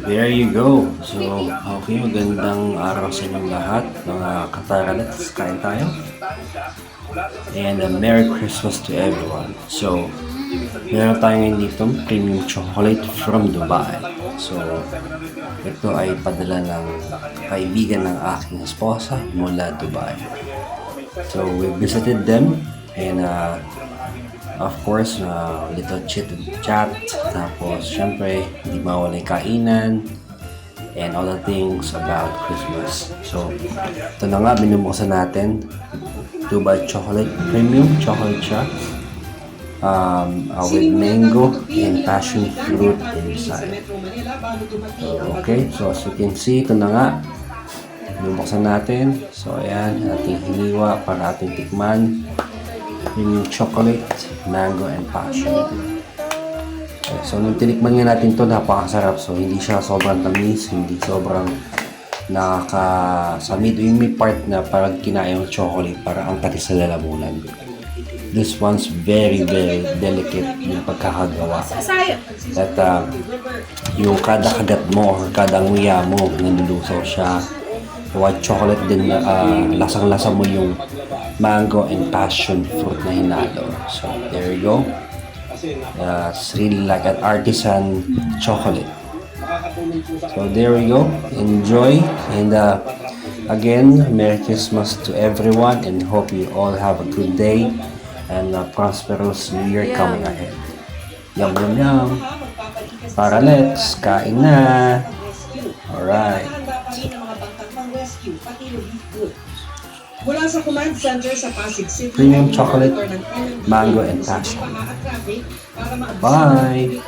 There you go. So, okay, magandang araw sa inyong lahat, mga kataralets. Kain tayo. And a Merry Christmas to everyone. So, meron tayo ngayon dito premium chocolate from Dubai. So, ito ay padala ng kaibigan ng aking esposa mula Dubai. So, we visited them and of course, little chit and chat. Tapos, syempre, hindi mawala yung kainan and all the things about Christmas. So, ito na nga, binubuksan natin. Dubai Chocolate Premium Chocolate siya. With mango and passion fruit inside. So, okay, so as you can see, ito na nga. Binubuksan natin. So, ayan, ating hiniwa para ating tikman. Premium chocolate, mango, and passion. Okay, so, nung tinikman nga natin to, napakasarap. So, hindi siya sobrang tamis, hindi sobrang sa may part na parang kinain yung chocolate, parang ang tatis sa lalamunan. This one's very, very delicate yung pagkakagawa. At yung kada kagat mo or kada nguya mo, nalulusaw siya. White chocolate din, lasang-lasa mo yung mango and passion fruit na hinalo. So, there you go. It's really like an artisan chocolate. So, there we go. Enjoy. And again, Merry Christmas to everyone and hope you all have a good day and a prosperous New Year coming ahead. Yum, yum, yum. Para let's kain na. Alright. Mula sa command center sa Pasig City, Premium chocolate, mango, and passion. Bye!